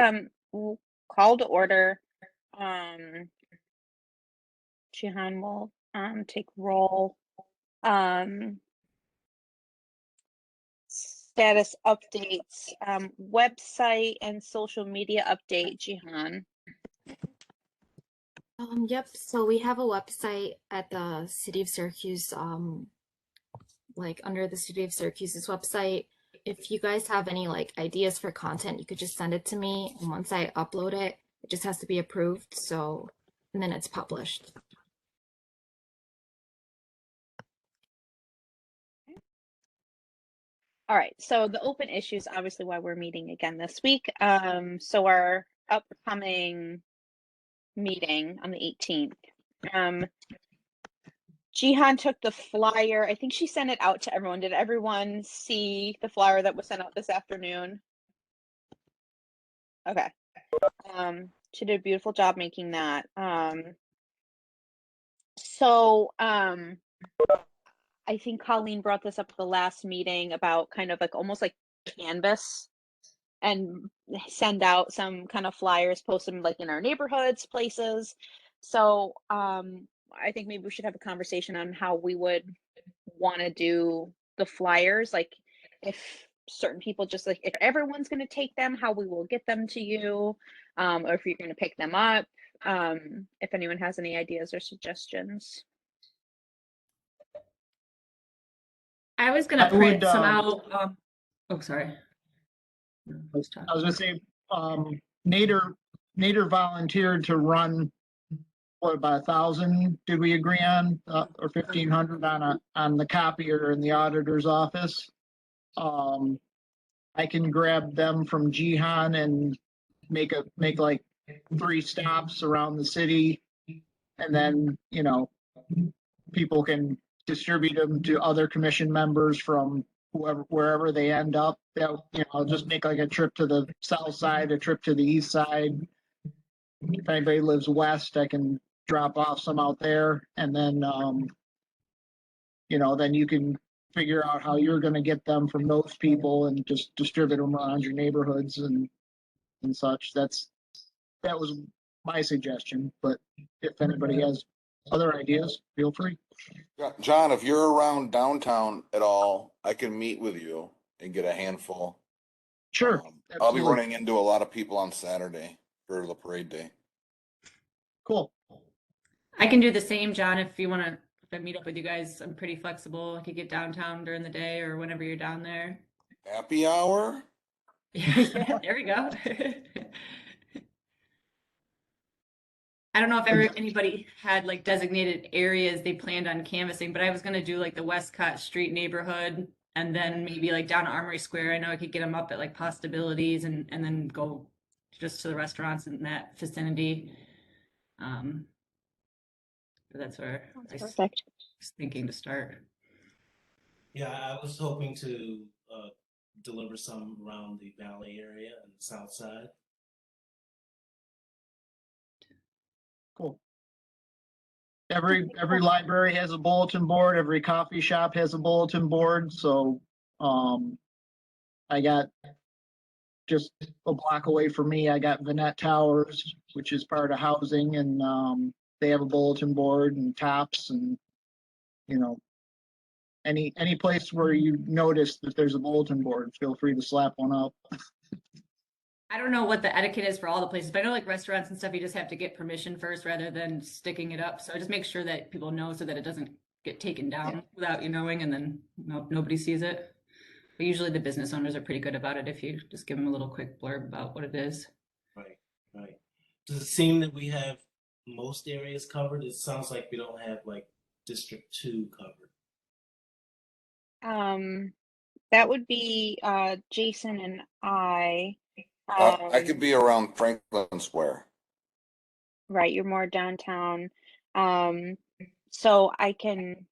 Call to order. Jihan will take roll. Um, Status updates, website and social media update, Jihan. Yep, so we have a website at the City of Syracuse, like under the City of Syracuse's website. If you guys have any like ideas for content, you could just send it to me, and once I upload it, it just has to be approved, and then it's published. All right, so the open issues, obviously why we're meeting again this week. So our upcoming meeting on the 18th. Jihan took the flyer. I think she sent it out to everyone. Did everyone see the flyer that was sent out this afternoon? Okay. She did a beautiful job making that. I think Colleen brought this up at the last meeting about kind of like almost like Canvas, and send out some kind of flyers, post them like in our neighborhoods, places. So I think maybe we should have a conversation on how we would want to do the flyers, like if certain people just like if everyone's going to take them, how we will get them to you, or if you're going to pick them up. If anyone has any ideas or suggestions. I was gonna print some out. Oh, sorry. I was gonna say, Nader volunteered to run, what, about 1,000? Did we agree on, or 1,500 on the copier in the auditor's office? I can grab them from Jihan and make like 3 stops around the city, and then people can distribute them to other commission members from wherever they end up. I'll just make like a trip to the south side, a trip to the east side. If anybody lives west, I can drop off some out there, and then then you can figure out how you're going to get them from those people and just distribute them around your neighborhoods and such. That was my suggestion, but if anybody has other ideas, feel free. Yeah, John, if you're around downtown at all, I can meet with you and get a handful. Sure. I'll be running into a lot of people on Saturday for the parade day. Cool. I can do the same, John, if you want to. If I meet up with you guys, I'm pretty flexible. I could get downtown during the day or whenever you're down there. Happy hour? Yeah, there we go. I don't know if anybody had like designated areas they planned on canvassing, but I was going to do like the Westcott Street neighborhood and then maybe like down to Armory Square. I know I could get them up at like Possibilities and then go just to the restaurants in that vicinity. That's where I was thinking to start. Yeah, I was hoping to deliver some around the Valley area and the South Side. Cool. Every library has a bulletin board. Every coffee shop has a bulletin board. So, I got just a block away from me. I got Vanette Towers, which is part of housing, and they have a bulletin board and Tops, and any place where you notice that there's a bulletin board, feel free to slap one up. I don't know what the etiquette is for all the places, but I know like restaurants and stuff, you just have to get permission first rather than sticking it up. So just make sure that people know so that it doesn't get taken down without you knowing, and then nobody sees it. But usually the business owners are pretty good about it if you just give them a little quick blurb about what it is. Right. Does it seem that we have most areas covered? It sounds like we don't have like District 2 covered. That would be Jason and I. I could be around Franklin Square. Right, you're more downtown. So I think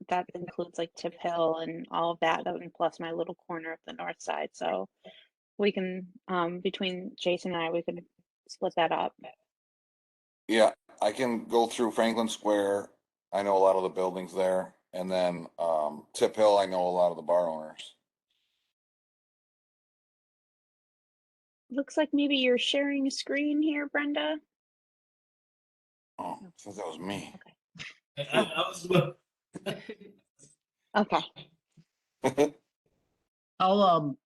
that includes like Tip Hill and all of that, and plus my little corner of the north side. So we can, between Jason and I, we can split that up. Yeah, I can go through Franklin Square. I know a lot of the buildings there. And then Tip Hill, I know a lot of the bar owners. looks like maybe you're sharing a screen here, Brenda. Oh, I thought that was me. I was well. Okay. I'll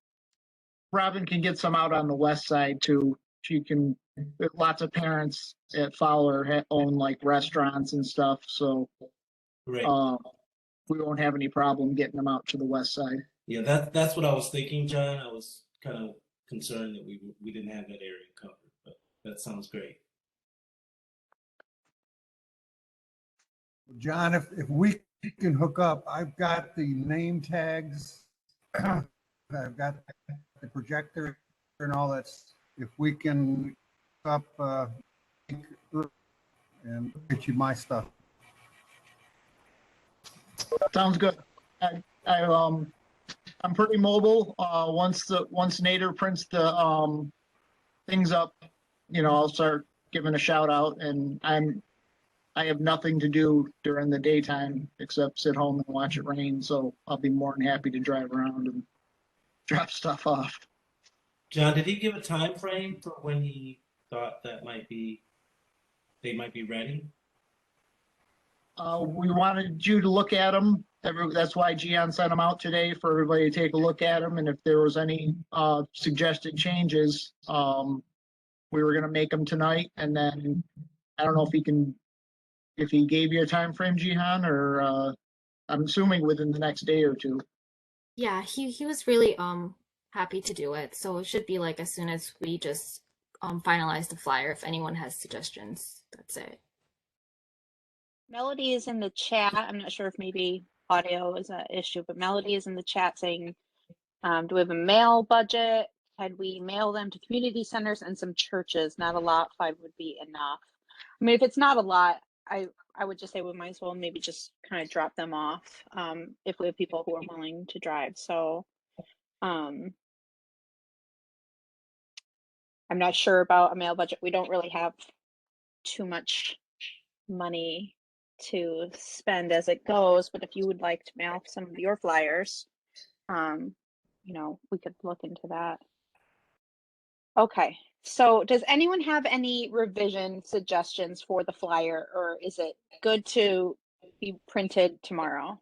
Robin can get some out on the west side too. She can. Lots of parents at Fowler own like restaurants and stuff, so Right. we won't have any problem getting them out to the west side. Yeah, that's what I was thinking, John. I was kind of concerned that we didn't have that area covered, but that sounds great. John, if we can hook up, I've got the name tags, I've got the projector and all that. If we can hook up and get you my stuff. Sounds good. I'm pretty mobile. Once Nader prints the things up, I'll start giving a shout out. And I have nothing to do during the daytime except sit home and watch it rain. So I'll be more than happy to drive around and drop stuff off. John, did he give a time frame for when he thought they might be ready? We wanted you to look at them. That's why Gian sent them out today for everybody to take a look at them. And if there was any suggested changes, we were going to make them tonight. And then I don't know if he gave you a time frame, Jihan, or I'm assuming within the next day or two. Yeah, he was really happy to do it. So it should be like as soon as we just finalize the flyer. If anyone has suggestions, that's it. Melody is in the chat. I'm not sure if maybe audio is an issue, but Melody is in the chat saying, do we have a mail budget? Had we mail them to community centers and some churches? Not a lot. 5 would be enough. I mean, if it's not a lot, I would just say we might as well maybe just kind of drop them off if we have people who are willing to drive. So I'm not sure about a mail budget. We don't really have too much money to spend as it goes, but if you would like to mail some of your flyers, we could look into that. Okay, so does anyone have any revision suggestions for the flyer, or is it good to be printed tomorrow?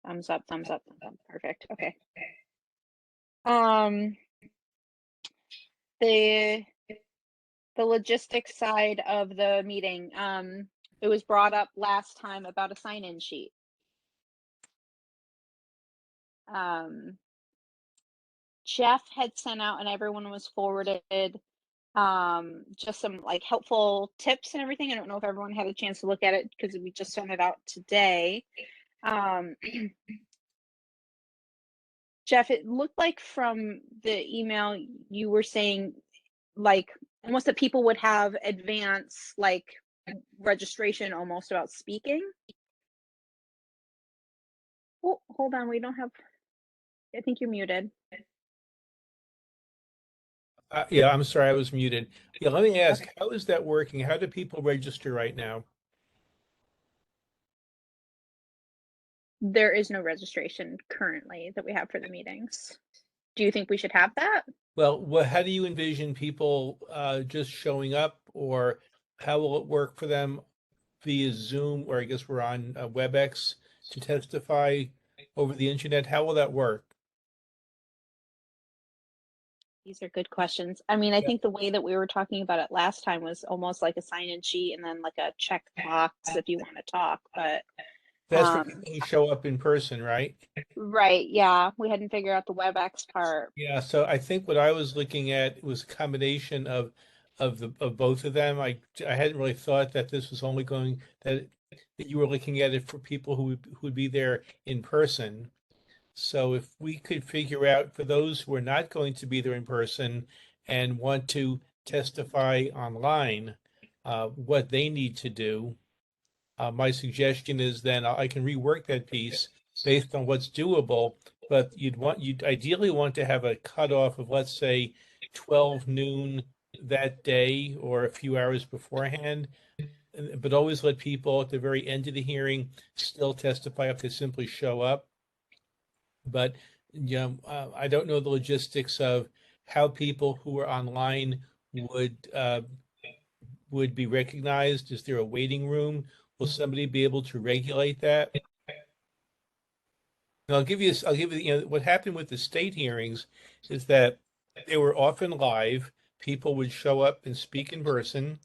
Thumbs up, thumbs up, thumbs up. Perfect. Okay. The logistics side of the meeting, it was brought up last time about a sign-in sheet. Jeff had sent out and everyone was forwarded just some like helpful tips and everything. I don't know if everyone had a chance to look at it because we just sent it out today. Jeff, it looked like from the email you were saying like almost that people would have advance like registration almost about speaking. Oh, hold on, we don't have, I think you're muted. Yeah, I'm sorry, I was muted. Yeah, let me ask, how is that working? How do people register right now? There is no registration currently that we have for the meetings. Do you think we should have that? Well, how do you envision people just showing up, or how will it work for them via Zoom, or I guess we're on WebEx to testify over the internet? How will that work? These are good questions. I mean, I think the way that we were talking about it last time was almost like a sign-in sheet and then like a check box if you want to talk, but That's for people who show up in person, right? right, yeah, we hadn't figured out the WebEx part. Yeah, so I think what I was looking at was a combination of both of them. I hadn't really thought that this was only going that you were looking at it for people who would be there in person. So if we could figure out for those who are not going to be there in person and want to testify online, what they need to do, my suggestion is then I can rework that piece based on what's doable, but you'd ideally want to have a cutoff of, let's say, 12 noon that day or a few hours beforehand, but always let people at the very end of the hearing still testify if they simply show up. But I don't know the logistics of how people who are online would be recognized. Is there a waiting room? Will somebody be able to regulate that? And I'll give you, what happened with the state hearings is that they were often live. People would show up and speak in person,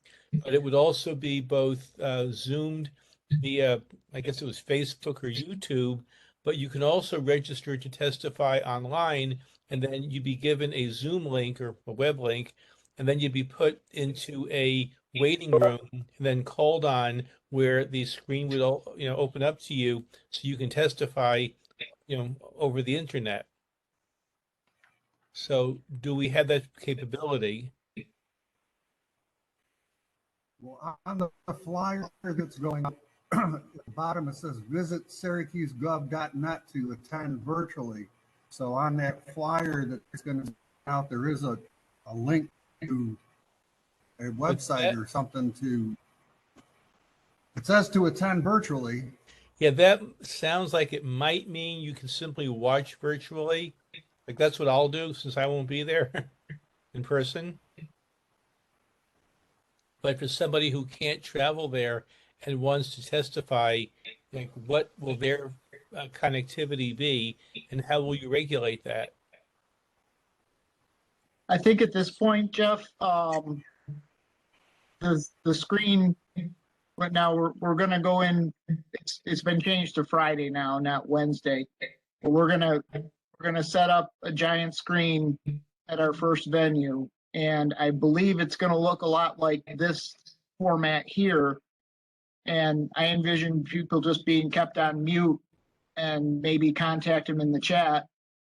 but it would also be both Zoomed via, I guess it was Facebook or YouTube, but you can also register to testify online, and then you'd be given a Zoom link or a web link, and then you'd be put into a waiting room and then called on where the screen would open up to you so you can testify over the internet. So do we have that capability? Well, on the flyer that's going up at the bottom, it says visit syracusegov.net to attend virtually. So on that flyer that's going to be out, there is a link to a website or something it says to attend virtually. Yeah, that sounds like it might mean you can simply watch virtually. Like that's what I'll do since I won't be there in person. But for somebody who can't travel there and wants to testify, like what will their connectivity be and how will you regulate that? I think at this point, Jeff, the screen right now we're gonna go in. It's been changed to Friday now, not Wednesday. But we're gonna set up a giant screen at our first venue, and I believe it's gonna look a lot like this format here. And I envision people just being kept on mute and maybe contact them in the chat,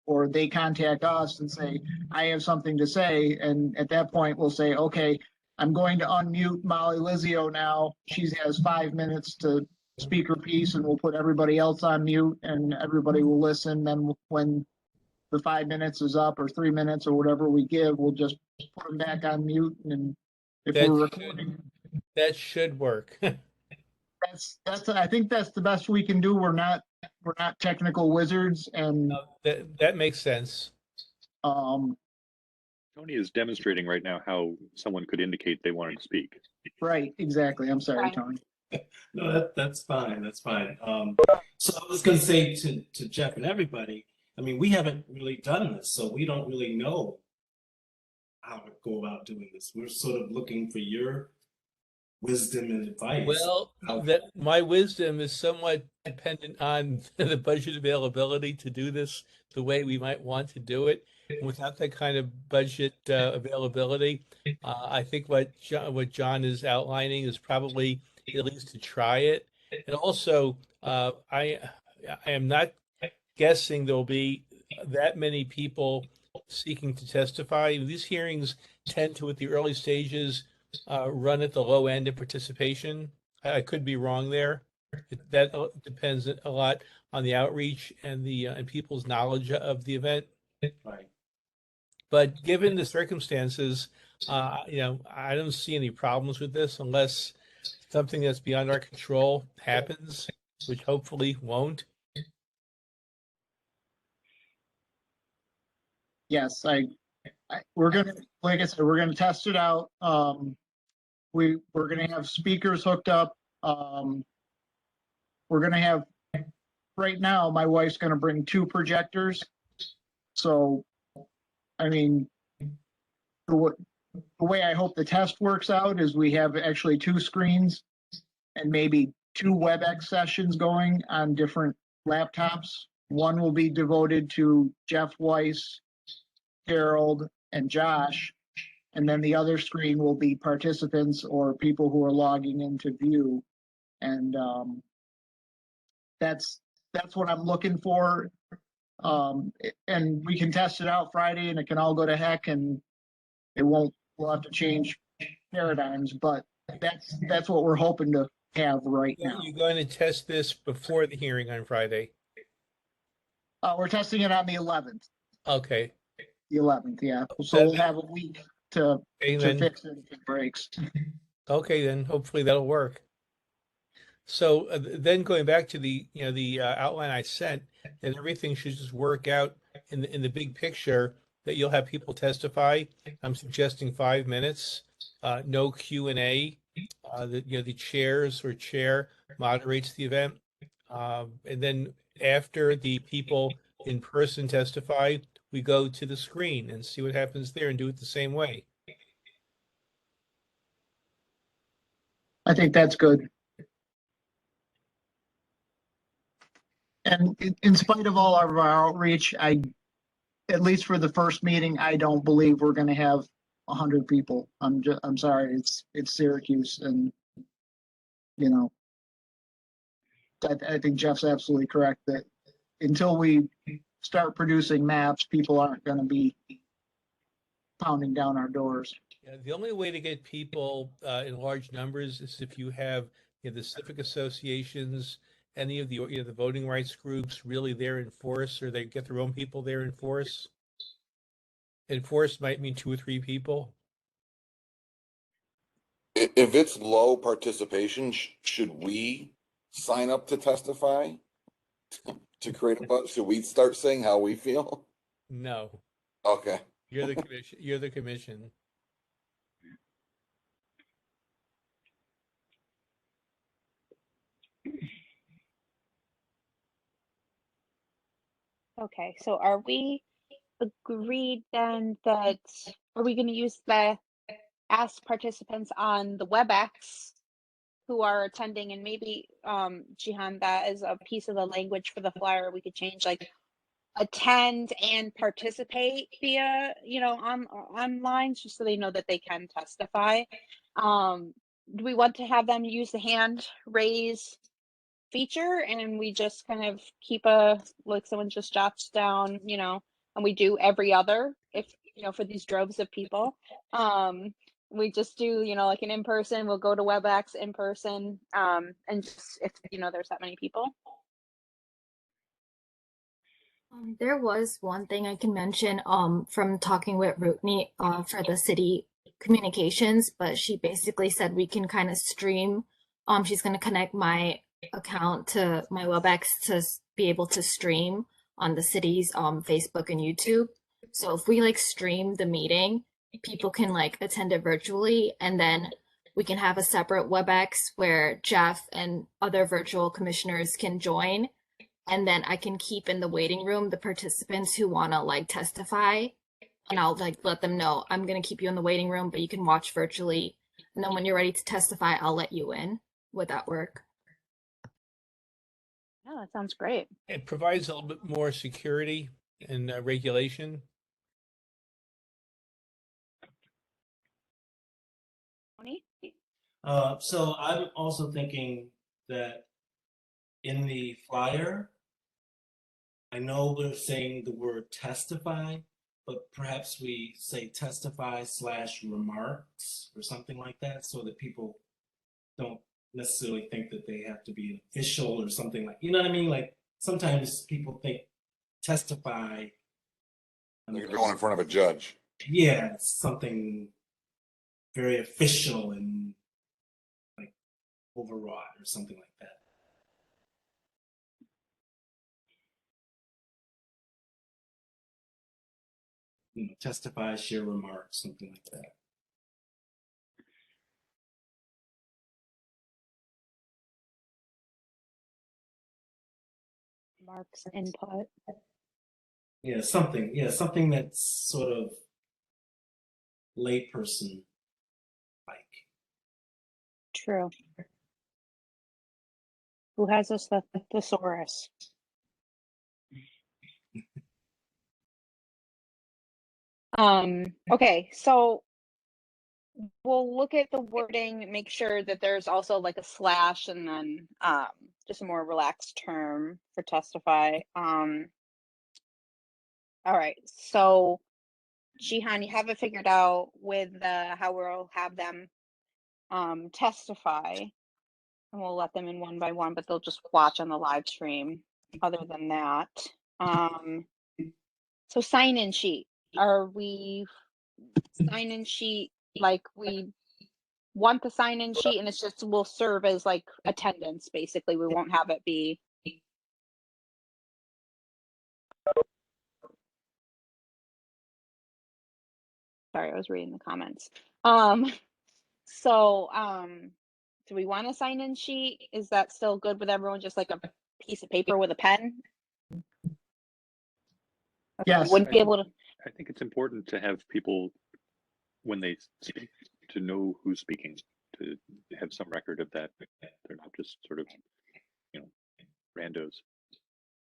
or they contact us and say, I have something to say. And at that point, we'll say, okay, I'm going to unmute Molly Lizio now. She has 5 minutes to speak her piece, and we'll put everybody else on mute and everybody will listen. Then when the 5 minutes is up or 3 minutes or whatever we give, we'll just put them back on mute. And if we're recording, that should work. I think that's the best we can do. We're not technical wizards, and that makes sense. Tony is demonstrating right now how someone could indicate they wanted to speak. Right, exactly. I'm sorry, Tony. No, that's fine. That's fine. So I was going to say to Jeff and everybody, I mean, we haven't really done this, so we don't really know how to go about doing this. We're sort of looking for your wisdom and advice. Well, my wisdom is somewhat dependent on the budget availability to do this the way we might want to do it. And without that kind of budget availability, I think what John is outlining is probably at least to try it. And also, I am not guessing there'll be that many people seeking to testify. These hearings tend to, at the early stages, run at the low end of participation. I could be wrong there. That depends a lot on the outreach and and people's knowledge of the event. Right. But given the circumstances, I don't see any problems with this unless something that's beyond our control happens, which hopefully won't. Yes, we're gonna, like I said, we're gonna test it out. We're gonna have speakers hooked up. We're gonna have, right now, my wife's gonna bring 2 projectors. So, I mean, the way I hope the test works out is we have actually 2 screens and maybe 2 WebEx sessions going on different laptops. One will be devoted to Jeff Weiss, Harold, and Josh, and then the other screen will be participants or people who are logging into view. And that's what I'm looking for. And we can test it out Friday, and it can all go to heck, and we'll have to change paradigms, but that's what we're hoping to have right now. You're going to test this before the hearing on Friday? We're testing it on the 11th. Okay. The 11th, yeah. So we'll have a week to fix it if it breaks. Okay, then hopefully that'll work. So then going back to the outline I sent, and everything should just work out in the big picture that you'll have people testify. I'm suggesting 5 minutes, no Q&A. The chairs or chair moderates the event. And then after the people in person testify, we go to the screen and see what happens there and do it the same way. I think that's good. And in spite of all of our outreach, at least for the first meeting, I don't believe we're gonna have 100 people. I'm sorry, it's Syracuse, and you know, I think Jeff's absolutely correct that until we start producing maps, people aren't gonna be pounding down our doors. Yeah, the only way to get people in large numbers is if you have the civic associations, any of the the voting rights groups really there in force, or they get their own people there in force. In force might mean 2 or 3 people. If it's low participation, should we sign up to testify to create a buzz? Should we start saying how we feel? No, Okay. you're the commission. You're the commission. Okay, so are we agreed then that, are we going to use the ask participants on the WebEx who are attending, and maybe Jihan, that is a piece of the language for the flyer we could change, like attend and participate via, online, just so they know that they can testify. Do we want to have them use the hand raise feature, and we just kind of keep like someone just jots down, and we do every other, if for these droves of people, we just do like an in-person, we'll go to WebEx in person, and just if there's that many people. There was one thing I can mention from talking with Rootney for the city communications, but she basically said we can kind of stream. She's going to connect my account to my WebEx to be able to stream on the city's Facebook and YouTube. So if we stream the meeting, people can attend it virtually, and then we can have a separate WebEx where Jeff and other virtual commissioners can join. And then I can keep in the waiting room the participants who want to testify, and I'll let them know I'm going to keep you in the waiting room, but you can watch virtually. And then when you're ready to testify, I'll let you in. Would that work? Yeah, that sounds great. It provides a little bit more security and regulation. Tony? So I'm also thinking that in the flyer, I know we're saying the word testify, but perhaps we say testify/remarks or something like that, so that people don't necessarily think that they have to be an official or something like, you know what I mean? Like sometimes people think testify. You're going in front of a judge. Yeah, it's something very official and overwrought or something like that. Testify, share remarks, something like that. Mark's input. Yeah, something that's sort of layperson like. True. Who has us the thesaurus? Okay, so we'll look at the wording, make sure that there's also a slash, and then just a more relaxed term for testify. All right, so Jihan, you have it figured out with how we'll have them testify, and we'll let them in one by one, but they'll just watch on the live stream. Other than that, so sign-in sheet. Are we sign-in sheet we want the sign-in sheet, and it's just will serve as attendance, basically? We won't have it be Sorry, I was reading the comments. So, do we want a sign-in sheet? Is that still good with everyone? Just like a piece of paper with a pen? Okay, Yes. wouldn't be able to. I think it's important to have people, when they speak, to know who's speaking, to have some record of that. They're not just sort of, randos.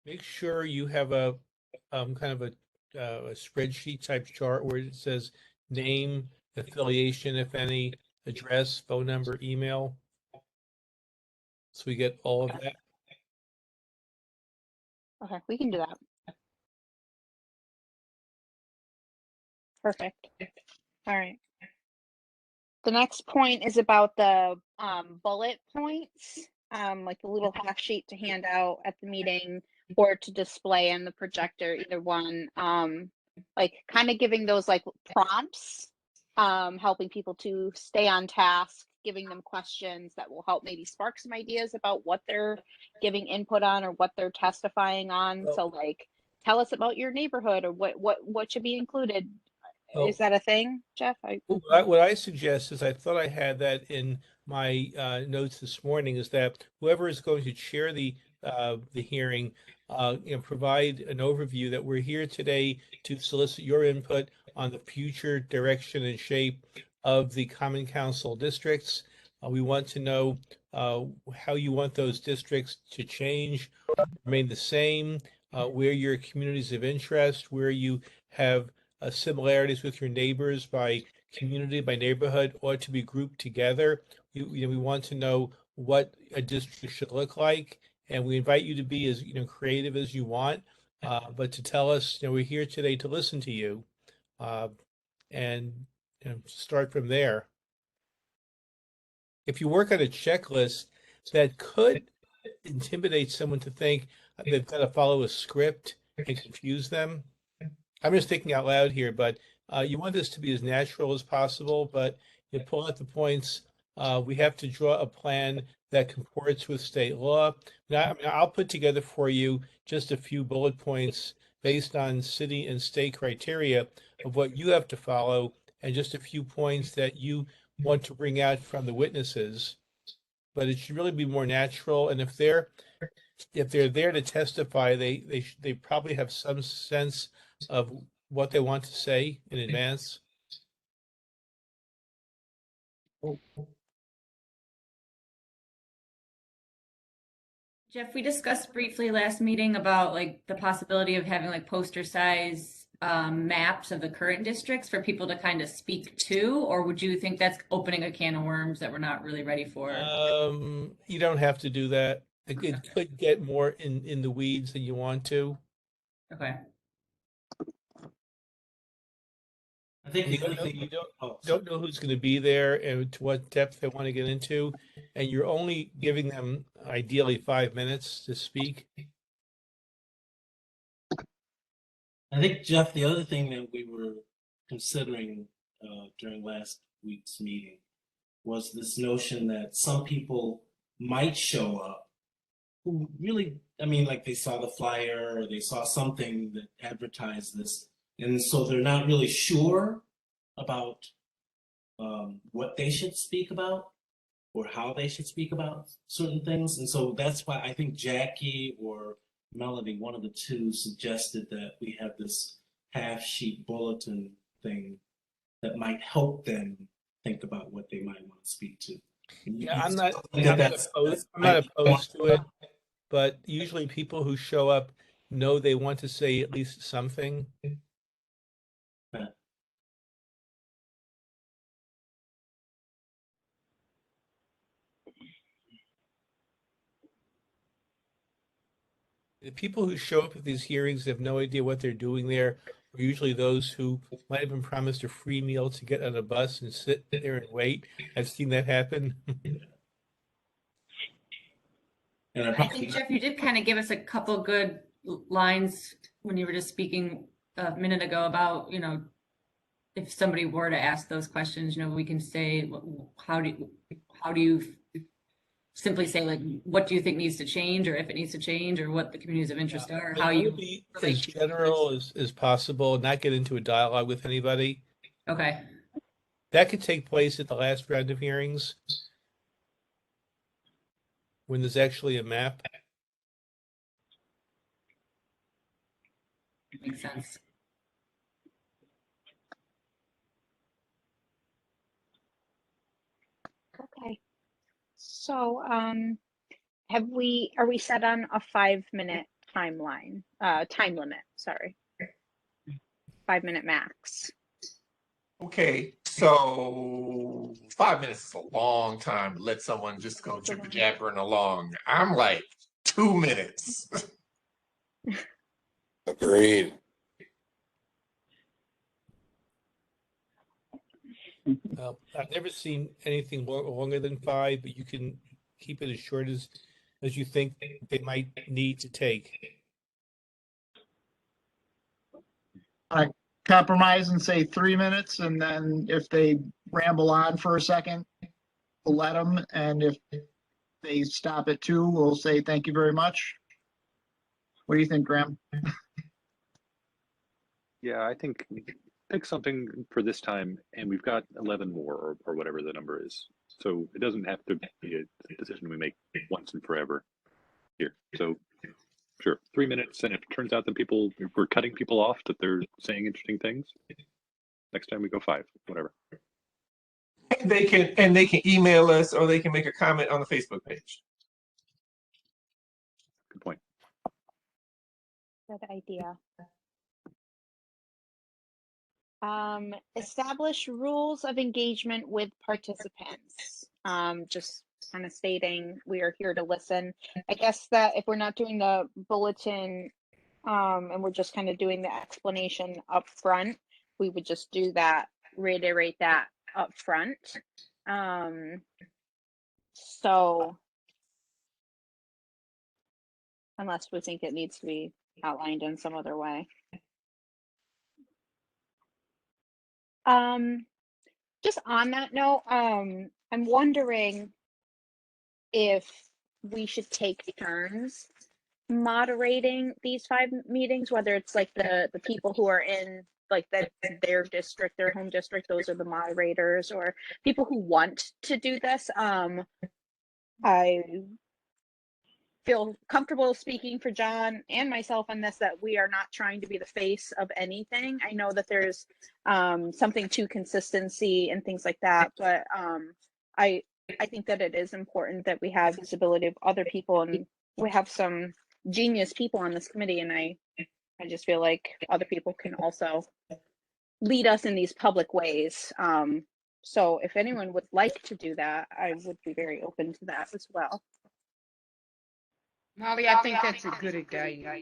Make sure you have a kind of a spreadsheet type chart where it says name, affiliation, if any, address, phone number, email. So we get all of that. Okay, we can do that. Perfect. All right. The next point is about the bullet points, like the little half sheet to hand out at the meeting or to display in the projector, either one. Like kind of giving those like prompts, helping people to stay on task, giving them questions that will help maybe spark some ideas about what they're giving input on or what they're testifying on. So like, tell us about your neighborhood or what should be included. Oh. Is that a thing, Jeff? What I suggest is, I thought I had that in my notes this morning, is that whoever is going to chair the hearing, provide an overview that we're here today to solicit your input on the future direction and shape of the Common Council districts. We want to know how you want those districts to change, remain the same, where your communities of interest, where you have similarities with your neighbors by community, by neighborhood, ought to be grouped together. We want to know what a district should look like, and we invite you to be as creative as you want, but to tell us, we're here today to listen to you, and start from there. If you work on a checklist, that could intimidate someone to think they've got to follow a script and confuse them. I'm just thinking out loud here, but you want this to be as natural as possible, but you pull out the points. We have to draw a plan that comports with state law. Now, I'll put together for you just a few bullet points based on city and state criteria of what you have to follow, and just a few points that you want to bring out from the witnesses. But it should really be more natural. And if they're there to testify, they probably have some sense of what they want to say in advance. Jeff, we discussed briefly last meeting about like the possibility of having like poster size maps of the current districts for people to kind of speak to, or would you think that's opening a can of worms that we're not really ready for? You don't have to do that. It could get more in the weeds than you want to. Okay. I think the other You thing don't know who's going to be there and to what depth they want to get into, and you're only giving them ideally 5 minutes to speak. I think, Jeff, the other thing that we were considering during last week's meeting was this notion that some people might show up who really, like they saw the flyer or they saw something that advertised this, and so they're not really sure about what they should speak about or how they should speak about certain things. And so that's why I think Jackie or Melody, one of the two, suggested that we have this half sheet bulletin thing that might help them think about what they might want to speak to. Yeah, I'm not opposed to it, but usually people who show up know they want to say at least something. The people who show up at these hearings have no idea what they're doing there are usually those who might have been promised a free meal to get on a bus and sit there and wait. I've seen that happen. I think, Jeff, you did kind of give us a couple good lines when you were just speaking a minute ago about, if somebody were to ask those questions, we can say, how do you simply say, like, what do you think needs to change, or if it needs to change, or what the communities of interest are, how you be as general as possible, not get into a dialogue with anybody. Okay. That could take place at the last round of hearings when there's actually a map. Makes sense. Okay. So, are we set on a 5-minute timeline, time limit, sorry. 5-minute max. Okay, so 5 minutes is a long time to let someone just go jibber jabbering along. I'm like 2 minutes. Agreed. I've never seen anything longer than 5, but you can keep it as short as you think they might need to take. I compromise and say 3 minutes, and then if they ramble on for a second, we'll let them, and if they stop at 2, we'll say thank you very much. What do you think, Graham? Yeah, I think pick something for this time, and we've got 11 more, or whatever the number is. So it doesn't have to be a decision we make once and forever here. So sure, 3 minutes, and if it turns out that if we're cutting people off, that they're saying interesting things, next time we go 5, whatever. They can email us, or they can make a comment on the Facebook page. Good point. Good idea. Establish rules of engagement with participants. Just kind of stating we are here to listen. I guess that if we're not doing the bulletin, and we're just kind of doing the explanation up front, we would just do that, reiterate that up front. So unless we think it needs to be outlined in some other way. Just on that note, I'm wondering if we should take turns moderating these 5 meetings, whether it's like the people who are in like their district, their home district, those are the moderators, or people who want to do this. I feel comfortable speaking for John and myself on this, that we are not trying to be the face of anything. I know that there's something to consistency and things like that, but I think that it is important that we have visibility of other people, and we have some genius people on this committee, and I just feel like other people can also lead us in these public ways. So if anyone would like to do that, I would be very open to that as well. Molly, I think that's a good idea.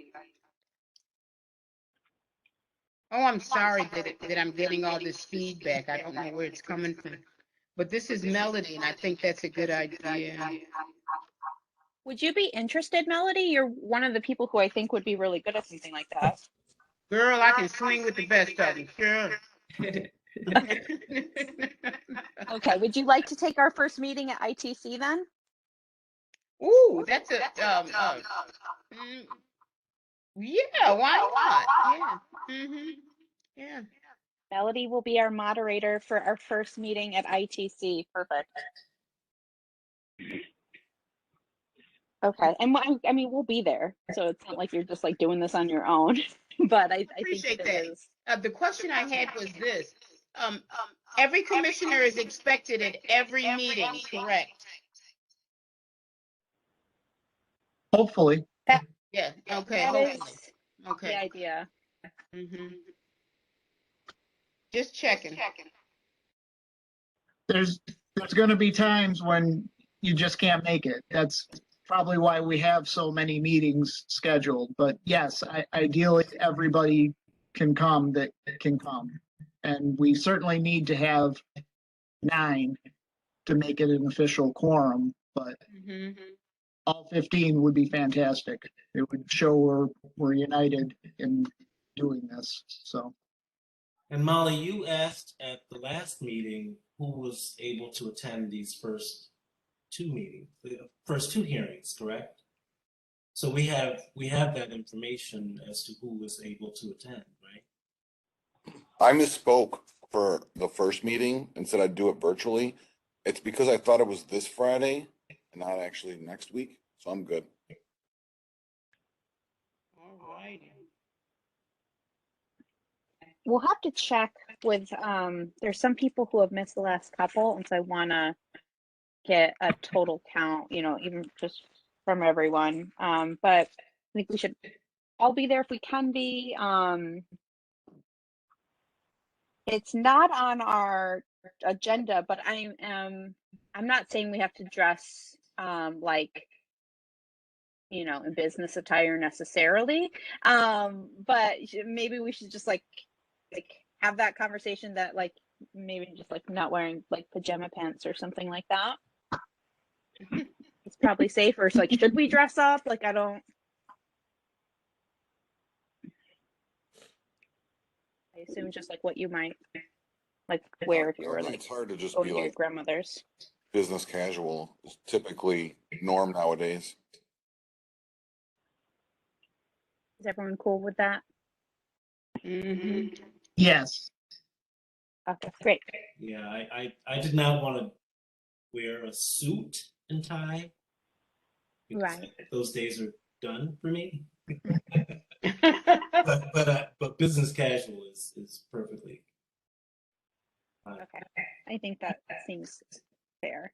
Oh, I'm sorry that I'm getting all this feedback. I don't know where it's coming from. But this is Melody, and I think that's a good idea. Would you be interested, Melody? You're one of the people who I think would be really good at something like that. Girl, I can swing with the best of them, sure. Okay, would you like to take our first meeting at ITC then? Ooh, that's a yeah, why not? Yeah. Yeah. Melody will be our moderator for our first meeting at ITC. Perfect. Okay, and I mean, we'll be there, so it's not like you're just like doing this on your own. But I Appreciate think it is. The question I had was this. Every commissioner is expected at every meeting, correct? Hopefully. Yeah, okay, That hopefully. is Okay. the idea. Just checking. There's going to be times when you just can't make it. That's probably why we have so many meetings scheduled. But yes, ideally everybody can come that can come. And we certainly need to have 9 to make it an official quorum, but all 15 would be fantastic. It would show we're united in doing this, so. And Molly, you asked at the last meeting who was able to attend these first 2 meetings, the first 2 hearings, correct? So we have that information as to who was able to attend, right? I misspoke. for the first meeting and said I'd do it virtually, it's because I thought it was this Friday and not actually next week. So I'm good. All righty. We'll have to check with, there's some people who have missed the last couple, and so I wanna get a total count, you know, even just from everyone. But I think we should all be there if we can be. It's not on our agenda, but I'm not saying we have to dress like, you know, in business attire necessarily. But maybe we should just like have that conversation that like maybe just like not wearing like pajama pants or something like that. It's probably safer. So like, should we dress up? Like, I assume just like what you might like wear if you were like It's hard to just going be to your like grandmother's. business casual. It's typically norm nowadays. Is everyone cool with that? Yes. Okay, great. Yeah, I did not want to wear a suit and tie. Because Right. those days are done for me. Mm-hmm. But business casual is perfectly fine. Okay, I think that seems fair.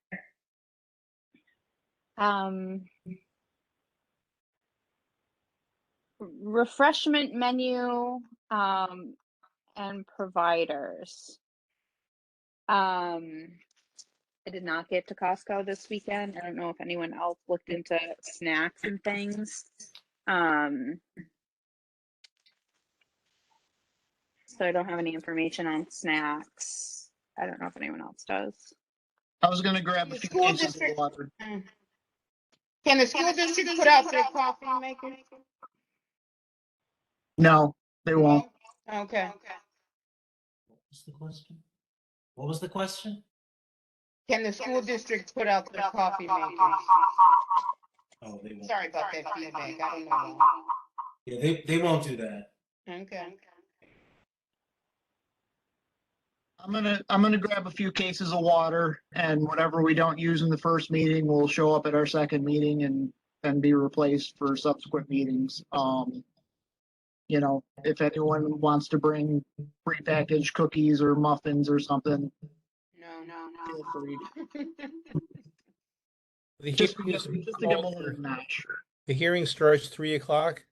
Refreshment menu and providers. I did not get to Costco this weekend. I don't know if anyone else looked into snacks and things. So I don't have any information on snacks. I don't know if anyone else does. I was gonna grab a The few school cases of district- water. Can the school district put out their coffee maker? No, they won't. Okay. What's the question? What was the question? Can the school district put out their coffee makers? Oh, they won't. Sorry about that feedback. I don't know why. Yeah, they won't do that. Okay. I'm gonna grab a few cases of water, and whatever we don't use in the first meeting will show up at our second meeting and then be replaced for subsequent meetings. You know, if anyone wants to bring prepackaged cookies or muffins or something, No. feel free. The Just to hearing get, is just to get called more for- than that. the hearing starts 3 o'clock,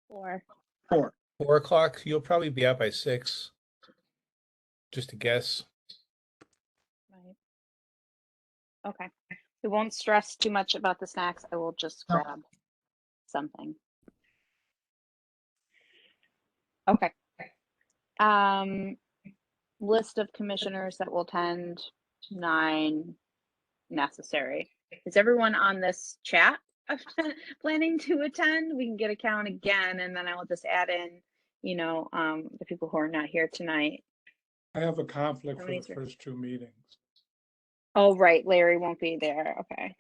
Or 4 o'clock. You'll probably be out by 6. Just a guess. right. Okay. We won't stress too much about the snacks. I will just No. grab something. Okay. List of commissioners that will attend, 9 necessary. Is everyone on this chat planning to attend? We can get a count again, and then I will just add in, you know, the people who are not here tonight. I have a conflict How for many's the there? first 2 meetings. Oh, right, Larry won't be there. Okay.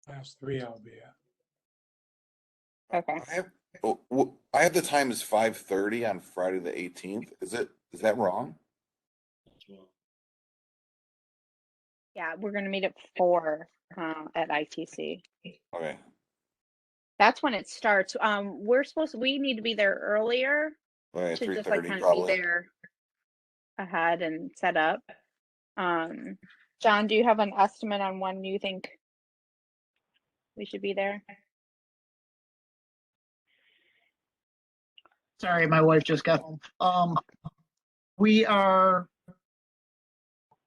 Last 3 I'll be at. Okay. I have the time as 5:30 on Friday the 18th. Is that wrong? Yeah, we're gonna meet at 4 at ITC. Okay. That's when it starts. We need to be there earlier Okay, to just 3:30 like kind of be probably. there ahead and set up. John, do you have an estimate on when you think we should be there? Sorry, my wife just got home. We are,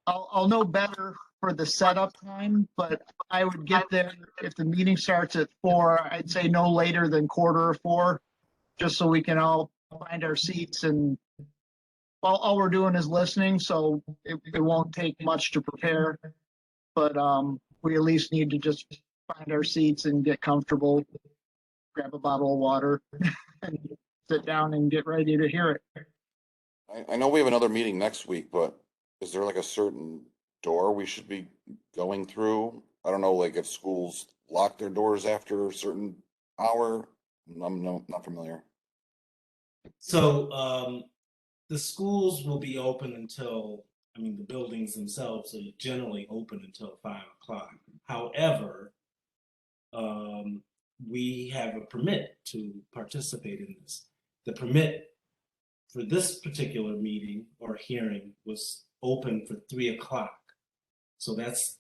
I'll know better for the setup time, but I would get there if the meeting starts at 4, I'd say no later than 3:45, just so we can all find our seats, and all we're doing is listening, so it won't take much to prepare. But we at least need to just find our seats and get comfortable, grab a bottle of water, and sit down and get ready to hear it. I know we have another meeting next week, but is there like a certain door we should be going through? I don't know, like if schools lock their doors after a certain hour. I'm not familiar. So the schools will be open until, I mean, the buildings themselves are generally open until 5 o'clock. However, we have a permit to participate in this. The permit for this particular meeting or hearing was open for 3 o'clock. So that's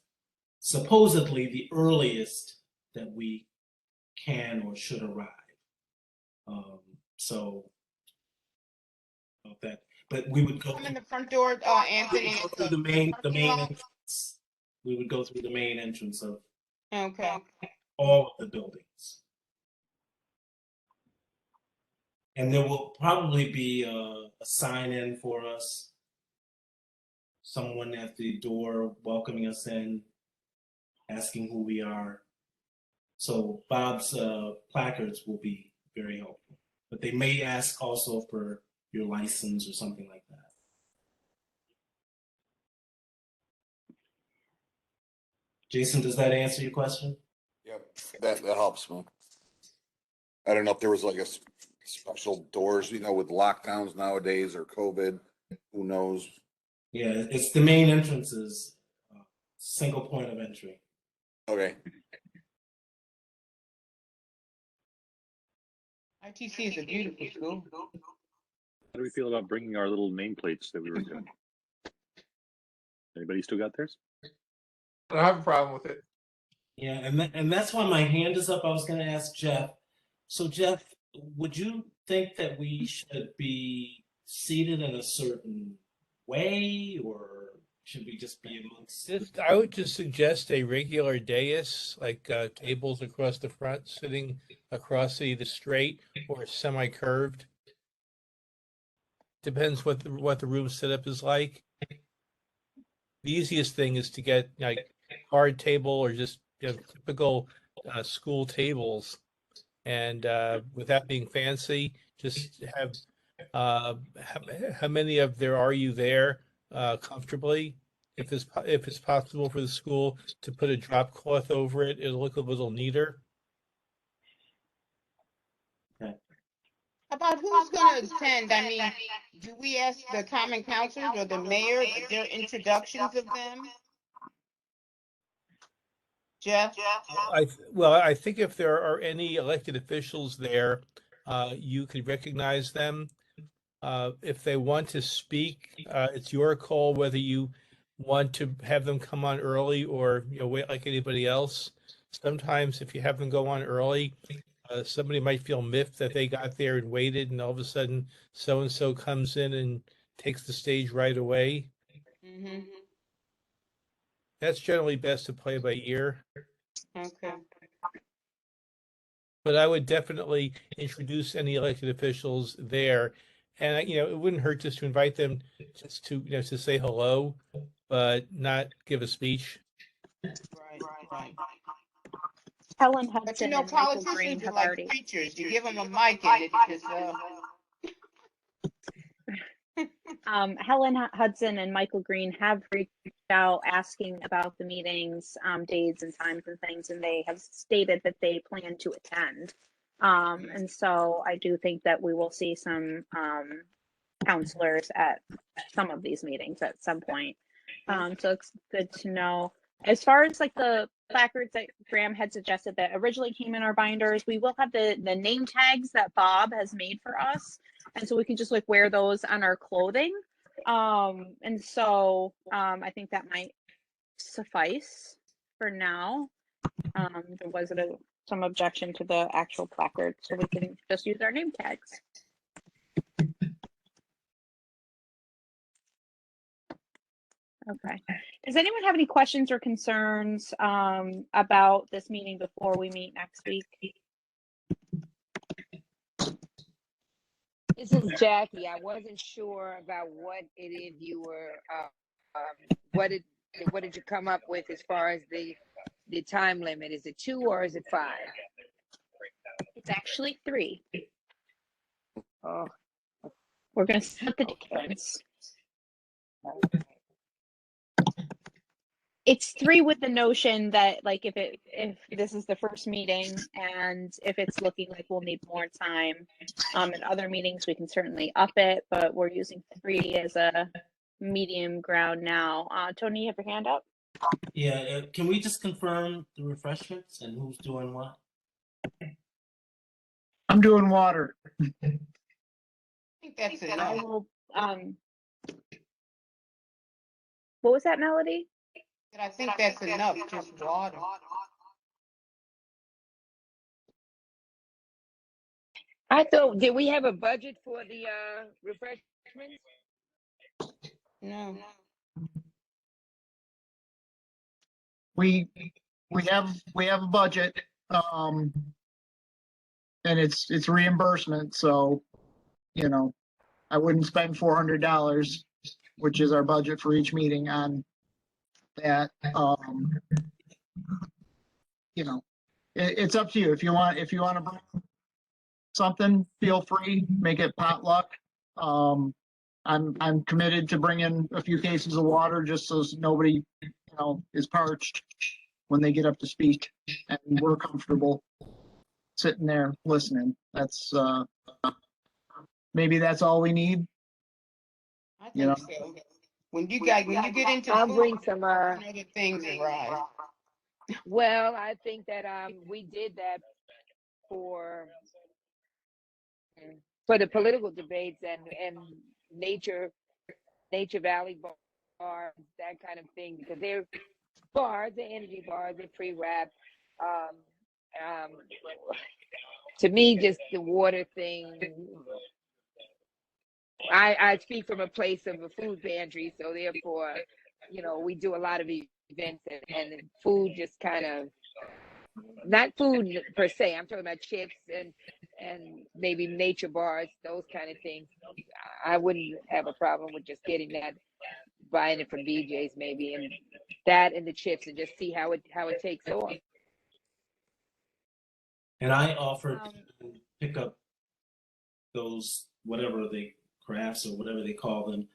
supposedly the earliest that we can or should arrive. So that, but we would go Come in the front door, Anthony. through the main entrance. We would go through the main entrance of Okay. all of the buildings. And there will probably be a sign in for us. Someone at the door welcoming us in, asking who we are. So Bob's placards will be very helpful. But they may ask also for your license or something like that. Jason, does that answer your question? Yep, that helps me. I don't know if there was like a special doors, with lockdowns nowadays or COVID, who knows? Yeah, it's the main entrances, single point of entry. Okay. ITC is a beautiful school. How do we feel about bringing our little nameplates that we were doing? Anybody still got theirs? I don't have a problem with it. Yeah, and that's why my hand is up. I was going to ask Jeff. So Jeff, would you think that we should be seated in a certain way, or should we just be amongst? I would just suggest a regular dais, like tables across the front, sitting across either straight or semi-curved. Depends what the room setup is like. The easiest thing is to get like hard table or just typical school tables, and without being fancy, just have how many of there are you there comfortably. If it's possible for the school to put a drop cloth over it, it'll look a little neater. About who's going to attend? I mean, do we ask the common councilors or the mayor? Is there introductions of them? Jeff? I think if there are any elected officials there, you could recognize them. If they want to speak, it's your call whether you want to have them come on early or wait like anybody else. Sometimes if you have them go on early, somebody might feel miffed that they got there and waited, and all of a sudden so and so comes in and takes the stage right away. Mm-hmm. That's generally best to play by ear. Okay. But I would definitely introduce any elected officials there, and it wouldn't hurt just to invite them just to to say hello, but not give a speech. Right. Helen But Hudson and Michael Green politicians are have like already. preachers. You give them a mic and it just Helen Hudson and Michael Green have reached out asking about the meetings, dates and times and things, and they have stated that they plan to attend. And so I do think that we will see some counselors at some of these meetings at some point. So it's good to know. As far as like the placards that Graham had suggested that originally came in our binders, we will have the name tags that Bob has made for us, and so we can just like wear those on our clothing. And so I think that might suffice for now. There was some objection to the actual placard, so we can just use our name tags. Okay. Does anyone have any questions or concerns about this meeting before we meet next week? This is Jackie. I wasn't sure about what it is you were, what did you come up with as far as the time limit? Is it 2 or is it 5? It's actually 3. Oh, We're going to split the difference. It's 3 with the notion that like if this is the first meeting and if it's looking like we'll need more time, in other meetings we can certainly up it, but we're using 3 as a medium ground now. Tony, you have your hand up? Yeah, can we just confirm the refreshments and who's doing what? I'm doing water. I think that's I enough. will, what was that, Melody? I think that's enough, just water. I thought, did we have a budget for the refreshments? No. We have a budget, and it's reimbursement, so, you know, I wouldn't spend $400, which is our budget for each meeting on that. You know, it's up to you. If you want to bring something, feel free, make it potluck. I'm committed to bringing a few cases of water just so nobody, is parched when they get up to speak, and we're comfortable sitting there listening. That's maybe that's all we need. I think so. When you get into I'll food, bring some other things arise. well, I think that we did that for the political debates and nature valley bars, that kind of thing, because they're bars, they're energy bars, they're pre-wrapped. To me, just the water thing, I speak from a place of a food pantry, so therefore, we do a lot of events and food just kind of, not food per se, I'm talking about chips and maybe nature bars, those kind of things. I wouldn't have a problem with just getting that, buying it from BJ's maybe, and that and the chips, and just see how it takes off. And I offered to pick up those, whatever they crafts or whatever they call them,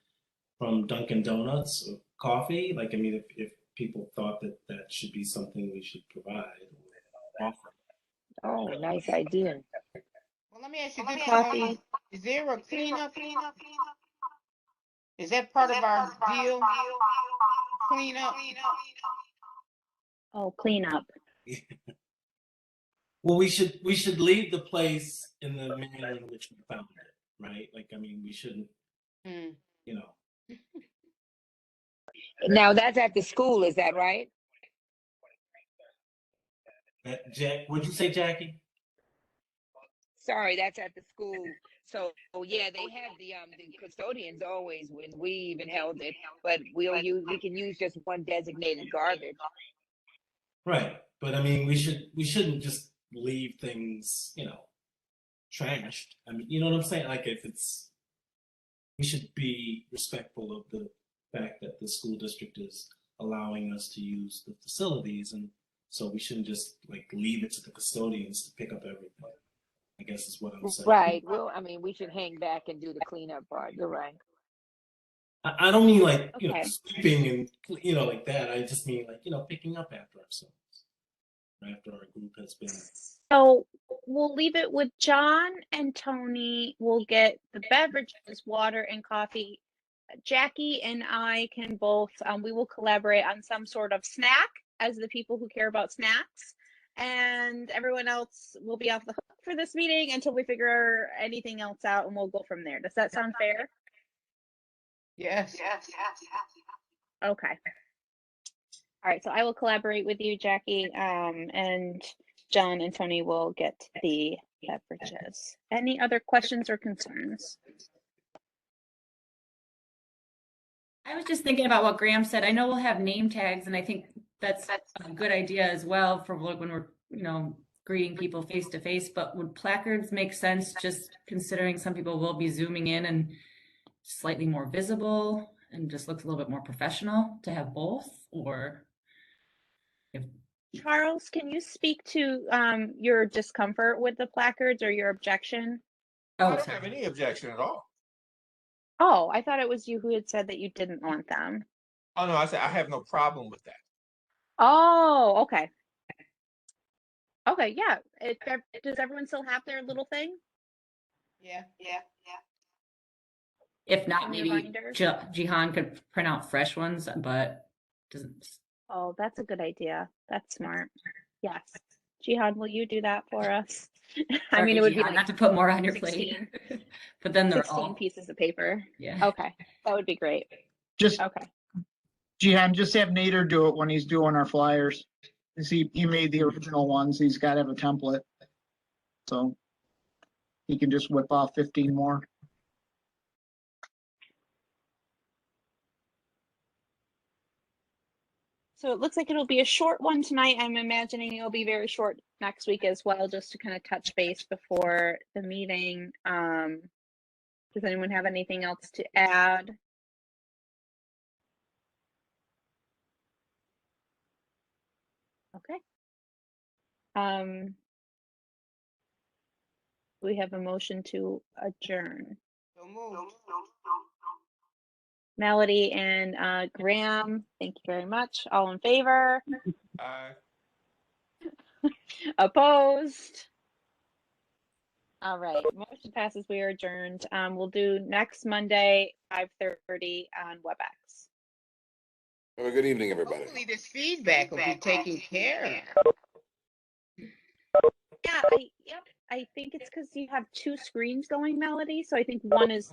from Dunkin' Donuts or coffee. Like, I mean, if people thought that should be something we should provide or offer. Oh, nice idea. Well, let me ask you this, Coffee. is there a cleanup? Is that part of our deal? Cleanup? Oh, cleanup. Well, we should leave the place in the manner in which we found it, right? Like, I mean, we shouldn't, Now that's at the school, is that right? Jack, what'd you say, Jackie? Sorry, that's at the school. So yeah, they have the custodians always when we even held it, but we can use just one designated garbage. Right, but I mean, we shouldn't just leave things, trashed. I mean, you know what I'm saying? Like, we should be respectful of the fact that the school district is allowing us to use the facilities, and so we shouldn't just like leave it to the custodians to pick up everything, I guess is what I'm saying. Right. Well, I mean, we should hang back and do the cleanup part. You're right. I don't mean like, Okay. sweeping and, like that. I just mean like, picking up after ourselves, after our group has been. So we'll leave it with John and Tony. We'll get the beverages, water and coffee. Jackie and I can both, we will collaborate on some sort of snack as the people who care about snacks. And everyone else will be off the hook for this meeting until we figure anything else out, and we'll go from there. Does that sound fair? Yes. Okay. All right, so I will collaborate with you, Jackie, and John and Tony will get the beverages. Any other questions or concerns? I was just thinking about what Graham said. I know we'll have name tags, and I think that's a good idea as well for when we're, greeting people face to face. But would placards make sense, just considering some people will be zooming in and slightly more visible and just looks a little bit more professional to have both? Or Charles, can you speak to your discomfort with the placards or your objection? I don't have any objection at all. Oh, I thought it was you who had said that you didn't want them. Oh no, I said I have no problem with that. Oh, okay. Okay, yeah. Does everyone still have their little thing? Yeah. If not, In the maybe reminders? Jihan could print out fresh ones, but doesn't. Oh, that's a good idea. That's smart. Yes. Jihad, will you do that for us? I mean, Sorry, it would be Jihan, like not to put more on your 16, plate, but then they're 16 all, pieces of paper. yeah. Okay, that would be great. Just, Okay. Jihan, just have Nader do it when he's doing our flyers. 'Cause he made the original ones. He's got to have a template. So he can just whip off 15 more. So it looks like it'll be a short one tonight. I'm imagining it'll be very short next week as well, just to kind of touch base before the meeting. Does anyone have anything else to add? Okay. We have a motion to adjourn. So moved. Melody and Graham, thank you very much. All in favor? Opposed? All right, motion passes. We are adjourned. We'll do next Monday, 5:30 on WebEx. Have a good evening, everybody. Hopefully this feedback will be taken care Yeah, yep. I think it's because you have two screens going, Melody. So I think one is